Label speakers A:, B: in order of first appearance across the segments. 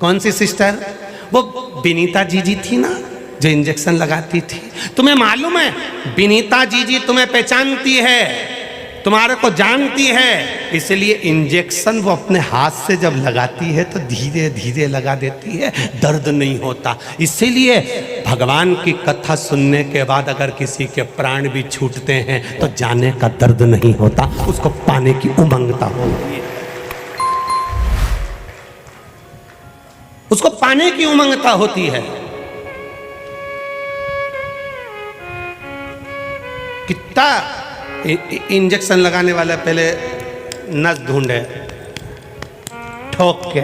A: कौन सी सिस्टर? वो विनीता जीजी थी ना, जो इंजेक्शन लगाती थी। तुम्हें मालूम है विनीता जीजी तुम्हें पहचानती है, तुम्हारे को जानती है, इसलिए इंजेक्शन वो अपने हाथ से जब लगाती है तो धीरे धीरे लगा देती है, दर्द नहीं होता। इसीलिए भगवान की कथा सुनने के बाद अगर किसी के प्राण भी छूटते हैं तो जाने का दर्द नहीं होता, उसको पाने की उमंगता होती है, उसको पाने की उमंगता होती है। कितना इंजेक्शन लगाने वाला पहले नस ढूंढे ठोक के।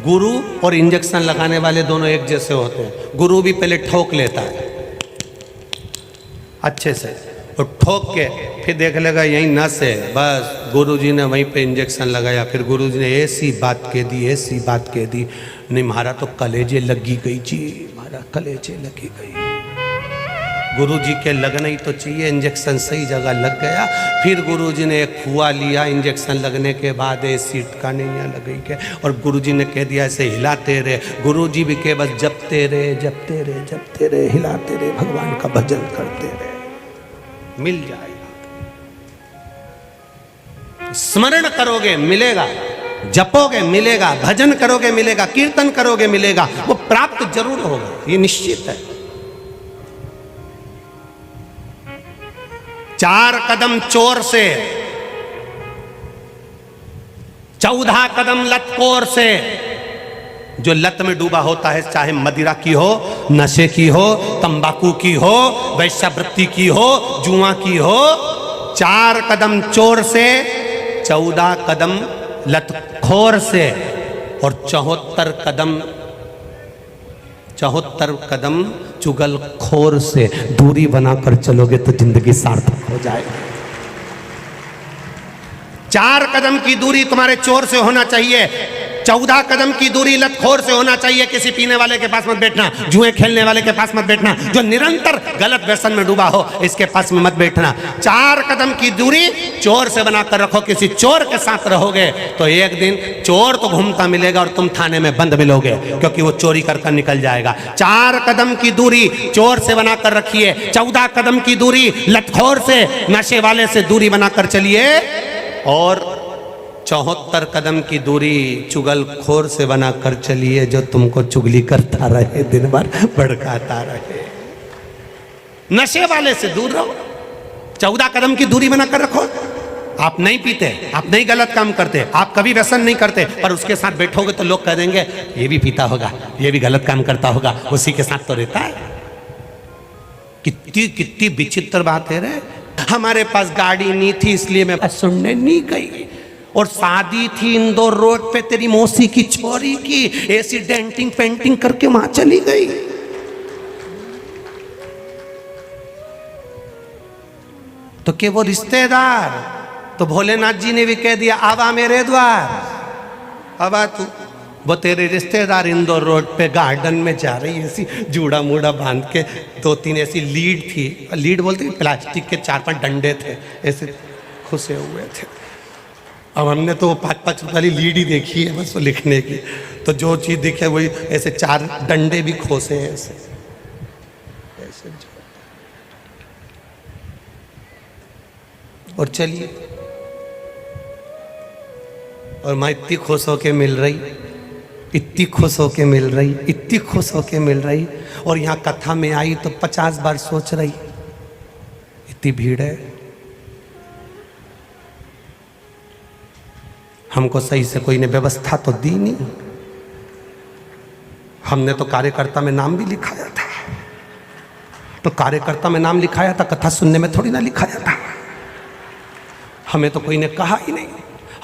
A: गुरु और इंजेक्शन लगाने वाले दोनों एक जैसे होते हैं। गुरु भी पहले ठोक लेता है अच्छे से, और ठोक के फिर देख लेगा यही नस है, बस गुरुजी ने वहीं पे इंजेक्शन लगाया। फिर गुरुजी ने ऐसी बात कह दी, ऐसी बात कह दी, नहीं मारा तो कलेजे लगी गई जी, मारा कलेजे लगी गई। गुरुजी के लगना ही तो चाहिए, इंजेक्शन सही जगह लग गया। फिर गुरुजी ने एक फुआ लिया, इंजेक्शन लगने के बाद सीट का नहीं लग गई के, और गुरुजी ने कह दिया ऐसे हिलाते रहे। गुरुजी भी के बस जपते रहे, जपते रहे, जपते रहे, हिलाते रहे, भगवान का भजन करते रहे, मिल जाएगा। स्मरण करोगे मिलेगा, जपोगे मिलेगा, भजन करोगे मिलेगा, कीर्तन करोगे मिलेगा, वो प्राप्त जरूर होगा, ये निश्चित है। 4 कदम चोर से, 14 कदम लतखोर से। जो लत में डूबा होता है, चाहे मदिरा की हो, नशे की हो, तंबाकू की हो, वैश्यावृत्ति की हो, जुआ की हो, 4 कदम चोर से, 14 कदम लतखोर से, और 74 कदम चुगलखोर से दूरी बनाकर चलोगे तो जिंदगी सार्थक हो जाएगी। 4 कदम की दूरी तुम्हारे चोर से होना चाहिए, 14 कदम की दूरी लतखोर से होना चाहिए। किसी पीने वाले के पास मत बैठना, जुए खेलने वाले के पास मत बैठना, जो निरंतर गलत व्यसन में डूबा हो इसके पास में मत बैठना। 4 कदम की दूरी चोर से बनाकर रखो। किसी चोर के साथ रहोगे तो एक दिन चोर तो घूमता मिलेगा और तुम थाने में बंद मिलोगे, क्योंकि वो चोरी कर निकल जाएगा। 4 कदम की दूरी चोर से बनाकर रखिए, 14 कदम की दूरी लतखोर से, नशे वाले से दूरी बनाकर चलिए, और 74 कदम की दूरी चुगलखोर से बनाकर चलिए, जो तुमको चुगली करता रहे, दिन भर भड़काता रहे। नशे वाले से दूर रहो, 14 कदम की दूरी बनाकर रखो। आप नहीं पीते, आप नहीं गलत काम करते, आप कभी व्यसन नहीं करते, पर उसके साथ बैठोगे तो लोग कह देंगे ये भी पीता होगा, ये भी गलत काम करता होगा, उसी के साथ तो रहता है। कितनी कितनी विचित्र बात है रे। हमारे पास गाड़ी नहीं थी इसलिए मैं सुनने नहीं गई, और शादी थी इंदौर रोड पे तेरी मौसी की छोरी की, ऐसी डेंटिंग पेंटिंग करके वहां चली गई। तो क्या वो रिश्तेदार? तो भोलेनाथ जी ने भी कह दिया आवा मेरे द्वार, अब आ तू। वो तेरे रिश्तेदार इंदौर रोड पे गार्डन में जा रही, ऐसी जूड़ा मूड़ा बांध के, 2-3 ऐसी लीड थी, लीड बोलते प्लास्टिक के 4-5 डंडे थे, ऐसे खुसे हुए थे। अब हमने तो 5-5 रुपये वाली लीड ही देखी है बस वो लिखने की, तो जो चीज़ दिखे वही, ऐसे 4 डंडे भी खोसे हैं ऐसे ऐसे। और चलिए, और मैं इतनी खुश होके मिल रही, इतनी खुश होके मिल रही, इतनी खुश होके मिल रही, और यहाँ कथा में आई तो 50 बार सोच रही, इतनी भीड़ है, हमको सही से कोई ने व्यवस्था तो दी नहीं। हमने तो कार्यकर्ता में नाम भी लिखाया था, तो कार्यकर्ता में नाम लिखाया था, कथा सुनने में थोड़ी ना लिखाया था। हमें तो कोई ने कहा ही नहीं,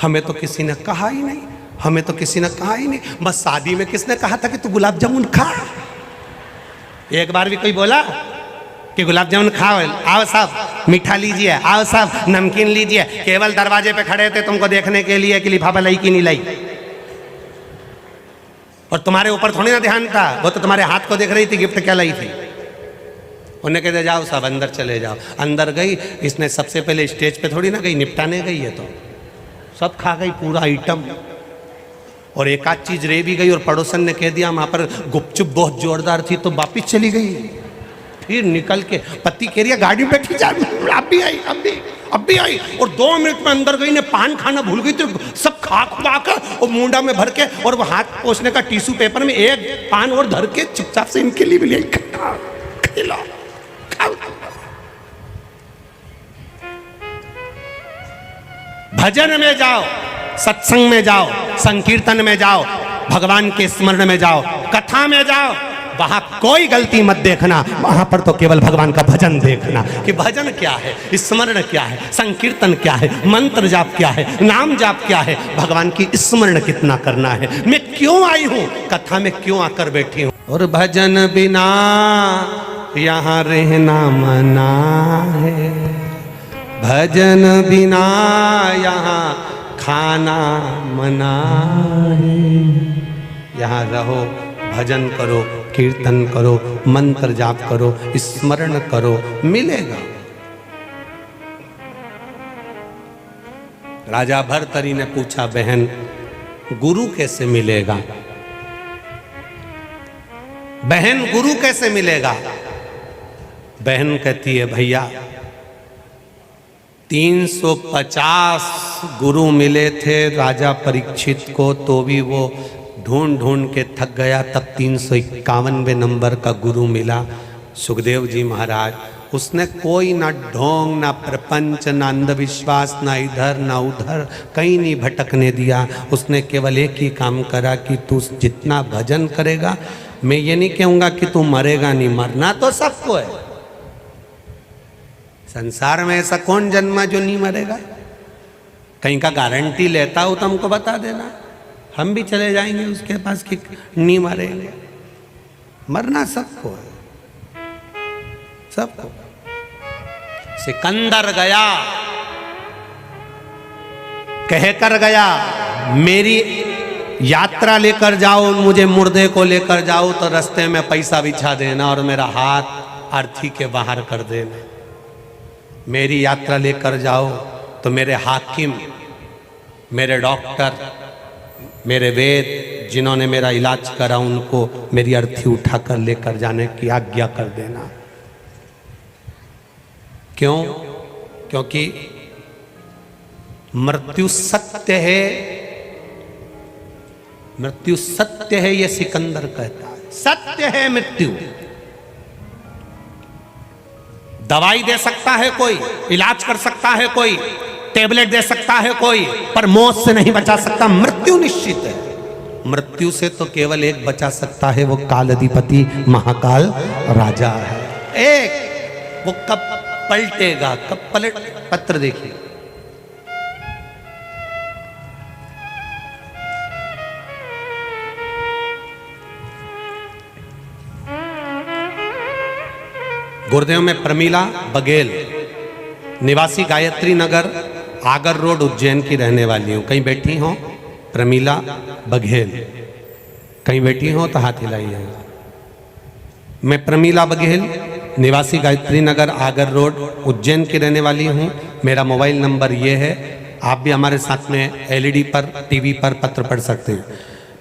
A: हमें तो किसी ने कहा ही नहीं, हमें तो किसी ने कहा ही नहीं। बस शादी में किसने कहा था कि तू गुलाब जामुन खा? एक बार भी कोई बोला कि गुलाब जामुन खाओ? आओ साहब मीठा लीजिए, आओ साहब नमकीन लीजिए। केवल दरवाजे पे खड़े थे तुमको देखने के लिए कि लिफाफा लाई कि नहीं लाई, और तुम्हारे ऊपर थोड़ी ना ध्यान था, वो तो तुम्हारे हाथ को देख रही थी गिफ्ट क्या लाई थी। उन्हें कहते जाओ साहब अंदर चले जाओ। अंदर गई, इसने सबसे पहले स्टेज पे थोड़ी ना गई, निपटाने गई है, तो सब खा गई पूरा आइटम। और एक आध चीज रह भी गई और पड़ोसन ने कह दिया वहां पर गुपचुप बहुत जोरदार थी तो वापिस चली गई। फिर निकल के पति कह रही है गाड़ी में बैठी जा, अब भी आई अब भी आई और 2 मिनट में अंदर गई ने पान खाना भूल गई तो सब खा खुआ कर और मुंडा में भर के और वो हाथ पोंछने का टिश्यू पेपर में एक पान और धर के चुपचाप से इनके लिए भी ले खिला खाओ। भजन में जाओ, सत्संग में जाओ, संकीर्तन में जाओ, भगवान के स्मरण में जाओ, कथा में जाओ, वहां कोई गलती मत देखना। वहां पर तो केवल भगवान का भजन देखना कि भजन क्या है, स्मरण क्या है, संकीर्तन क्या है, मंत्र जाप क्या है, नाम जाप क्या है, भगवान की स्मरण कितना करना है, मैं क्यों आई हूं, कथा में क्यों आकर बैठी हूं। और भजन बिना यहां रहना मना है, भजन बिना यहाँ खाना मना है। यहाँ रहो, भजन करो, कीर्तन करो, मंत्र जाप करो, स्मरण करो, मिलेगा। राजा भर्तरी ने पूछा बहन गुरु कैसे मिलेगा, बहन गुरु कैसे मिलेगा। बहन कहती है भैया 350 गुरु मिले थे राजा परीक्षित को तो भी वो ढूंढ ढूंढ के थक गया, तब 351वें नंबर का गुरु मिला सुखदेव जी महाराज। उसने कोई ना ढोंग ना प्रपंच ना अंधविश्वास ना इधर ना उधर कहीं नहीं भटकने दिया। उसने केवल एक ही काम करा कि तू जितना भजन करेगा, मैं ये नहीं कहूँगा कि तू मरेगा नहीं, मरना तो सबको है, संसार में ऐसा कौन जन्मा जो नहीं मरेगा। कहीं का गारंटी लेता हो तो हमको बता देना, हम भी चले जाएंगे उसके पास कि नहीं मरेंगे। मरना सबको है, सबको। सिकंदर गया, कहकर गया मेरी यात्रा लेकर जाओ, मुझे मुर्दे को लेकर जाओ तो रास्ते में पैसा बिछा देना और मेरा हाथ अर्थी के बाहर कर देना। मेरी यात्रा लेकर जाओ तो मेरे हाकिम, मेरे डॉक्टर, मेरे वेद जिन्होंने मेरा इलाज करा उनको मेरी अर्थी उठाकर लेकर जाने की आज्ञा कर देना। क्यों? क्योंकि मृत्यु सत्य है, मृत्यु सत्य है, ये सिकंदर कहता है। सत्य है मृत्यु। दवाई दे सकता है कोई, इलाज कर सकता है कोई, टेबलेट दे सकता है कोई, पर मौत से नहीं बचा सकता। मृत्यु निश्चित है। मृत्यु से तो केवल एक बचा सकता है, वो कालाधिपति महाकाल राजा है। एक, वो कब पलटेगा, कब पलट, पत्र देखिए। गुरुदेव में प्रमीला बघेल, निवासी गायत्री नगर, आगर रोड, उज्जैन की रहने वाली हूँ। कहीं बैठी हो प्रमीला बघेल, कहीं बैठी हो तो हाथ हिलाइए। मैं प्रमीला बघेल, निवासी गायत्री नगर, आगर रोड, उज्जैन की रहने वाली हूँ। मेरा मोबाइल नंबर ये है। आप भी हमारे साथ में एलईडी पर, टीवी पर पत्र पढ़ सकते हैं।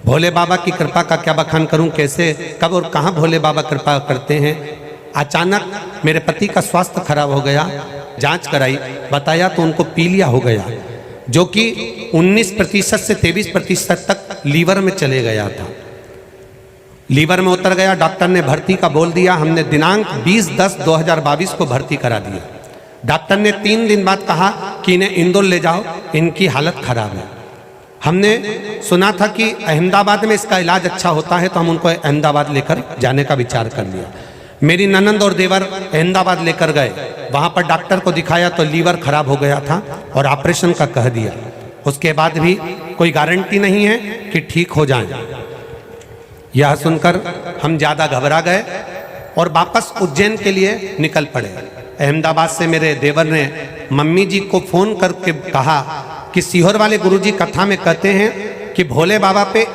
A: भोले बाबा की कृपा का क्या बखान करूं, कैसे, कब और कहाँ भोले बाबा कृपा करते हैं। अचानक मेरे पति का स्वास्थ्य खराब हो गया, जांच कराई, बताया तो उनको पीलिया हो गया, जो कि 19% से 23% तक लीवर में चले गया था। लीवर में उतर गया, डॉक्टर ने भर्ती का बोल दिया। हमने दिनांक 20/10/2022 को भर्ती करा दिया। डॉक्टर ने 3 दिन बाद कहा कि इन्हें इंदौर ले जाओ, इनकी हालत खराब है। हमने सुना था कि अहमदाबाद में इसका इलाज अच्छा होता है, तो हम उनको अहमदाबाद लेकर जाने का विचार कर लिया। मेरी ननंद और देवर अहमदाबाद लेकर गए, वहाँ पर डॉक्टर को दिखाया तो लीवर खराब हो गया था और ऑपरेशन का कह दिया। उसके बाद भी कोई गारंटी नहीं है कि ठीक हो जाएं। यह सुनकर हम ज़्यादा घबरा गए और वापस उज्जैन के लिए निकल पड़े। अहमदाबाद से मेरे देवर ने मम्मी जी को फ़ोन करके कहा कि सीहोर वाले गुरुजी कथा में कहते हैं कि भोले बाबा पे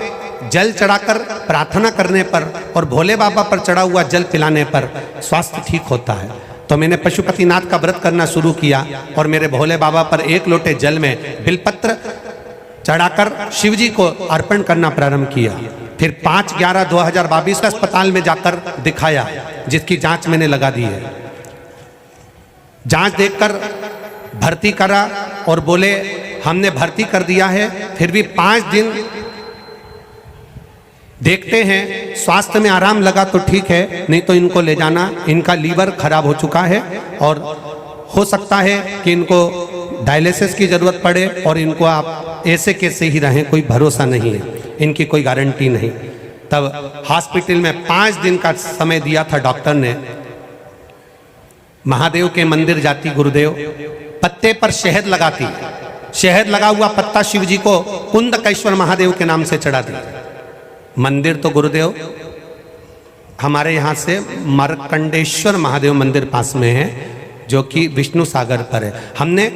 A: जल चढ़ाकर प्रार्थना करने पर और भोले बाबा पर चढ़ा हुआ जल पिलाने पर स्वास्थ्य ठीक होता है। तो मैंने पशुपतिनाथ का व्रत करना शुरू किया और मेरे भोले बाबा पर 1 लोटे जल में बिलपत्र चढ़ाकर शिव जी को अर्पण करना प्रारंभ किया। फिर 5/11/2022 अस्पताल में जाकर दिखाया, जिसकी जांच मैंने लगा दी है। जांच देखकर भर्ती करा और बोले हमने भर्ती कर दिया है, फिर भी 5 दिन देखते हैं, स्वास्थ्य में आराम लगा तो ठीक है, नहीं तो इनको ले जाना, इनका लीवर खराब हो चुका है और हो सकता है कि इनको डायलिसिस की जरूरत पड़े और इनको आप ऐसे कैसे ही रहें, कोई भरोसा नहीं है, इनकी कोई गारंटी नहीं। तब हॉस्पिटल में 5 दिन का समय दिया था डॉक्टर ने। महादेव के मंदिर जाती गुरुदेव, पत्ते पर शहद लगाती, शहद लगा हुआ पत्ता शिव जी को कुंदकेश्वर महादेव के नाम से चढ़ा दी। मंदिर तो गुरुदेव हमारे यहाँ से मार्कंडेश्वर महादेव मंदिर पास में है, जो कि विष्णु सागर पर है। हमने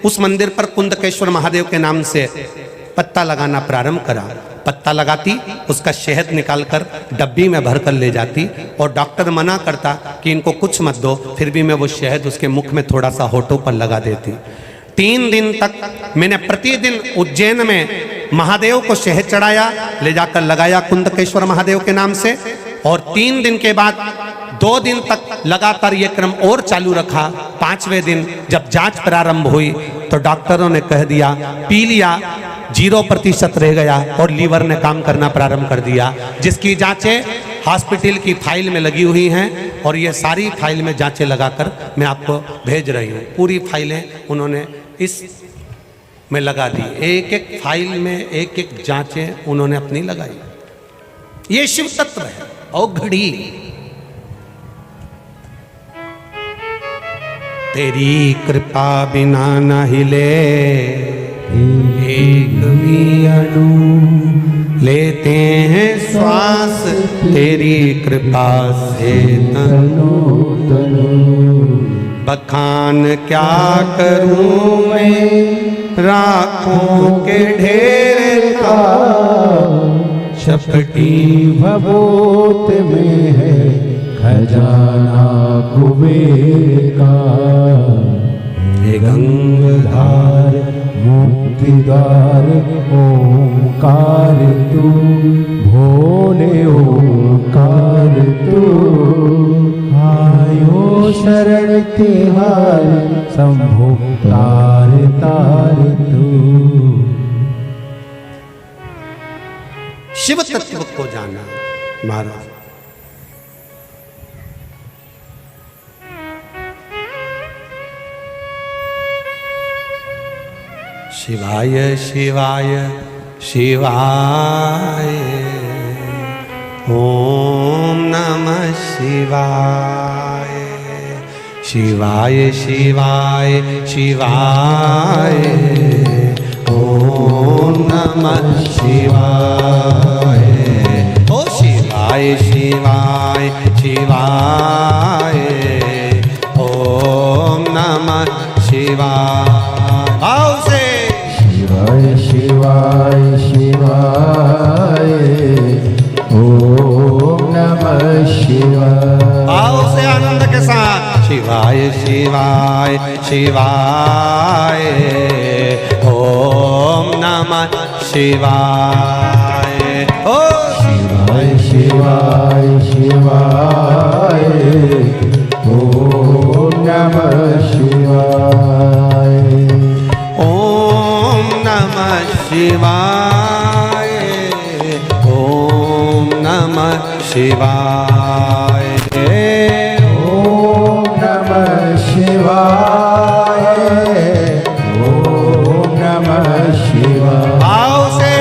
A: उस मंदिर पर कुंदकेश्वर महादेव के नाम से पत्ता लगाना प्रारंभ करा। पत्ता लगाती, उसका शहद निकालकर डब्बी में भरकर ले जाती और डॉक्टर मना करता कि इनको कुछ मत दो, फिर भी मैं वो शहद उसके मुख में थोड़ा सा होठों पर लगा देती। 3 दिन तक मैंने प्रतिदिन उज्जैन में महादेव को शहद चढ़ाया, ले जाकर लगाया कुंदकेश्वर महादेव के नाम से। और 3 दिन के बाद 2 दिन तक लगातार ये क्रम और चालू रखा। 5वें दिन जब जांच प्रारंभ हुई तो डॉक्टरों ने कह दिया पी लिया, 0% रह गया और लीवर ने काम करना प्रारंभ कर दिया, जिसकी जांचें हॉस्पिटल की फाइल में लगी हुई हैं। और ये सारी फाइल में जांचें लगाकर मैं आपको भेज रही हूँ। पूरी फाइलें उन्होंने इस में लगा दी, एक एक फाइल में एक एक जांचें उन्होंने अपनी लगाई। ये शिव तत्व है। और घड़ी तेरी कृपा बिना न हिले एक भी अणु, लेते हैं श्वास तेरी कृपा से तनो तनो। बखान क्या करूं मैं राखों के ढेर का,
B: शपटी भभूत में है खजाना कुबेर का। हे गंगाधार मुक्तिदार ओंकार तू, भोले ओंकार तू। आयो शरण तिहार शंभो तार तार तू।
A: शिव तत्व को जाना महाराज। शिवाय शिवाय शिवाय ओम नमः शिवाय। शिवाय शिवाय शिवाय ओम नमः शिवाय। ओ शिवाय शिवाय शिवाय ओम नमः शिवाय। आओ से
B: शिवाय शिवाय शिवाय ओम नमः शिवाय।
A: आओ से आनंद के साथ शिवाय शिवाय शिवाय ओम नमः शिवाय। ओ
B: शिवाय शिवाय शिवाय ओम नमः शिवाय।
A: ओम नमः शिवाय ओम नमः शिवाय।
B: ओम नमः शिवाय ओम नमः शिवाय।
A: आओ से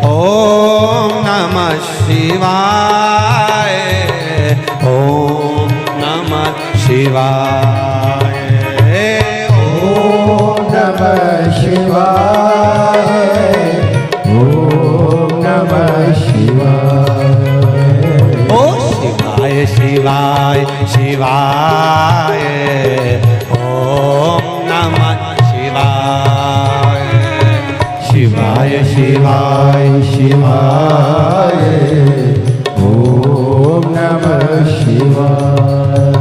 A: ओम नमः शिवाय ओम नमः शिवाय।
B: ओम नमः शिवाय ओम नमः शिवाय।
A: ओ शिवाय शिवाय शिवाय ओम नमः शिवाय।
B: शिवाय शिवाय शिवाय ओम नमः शिवाय।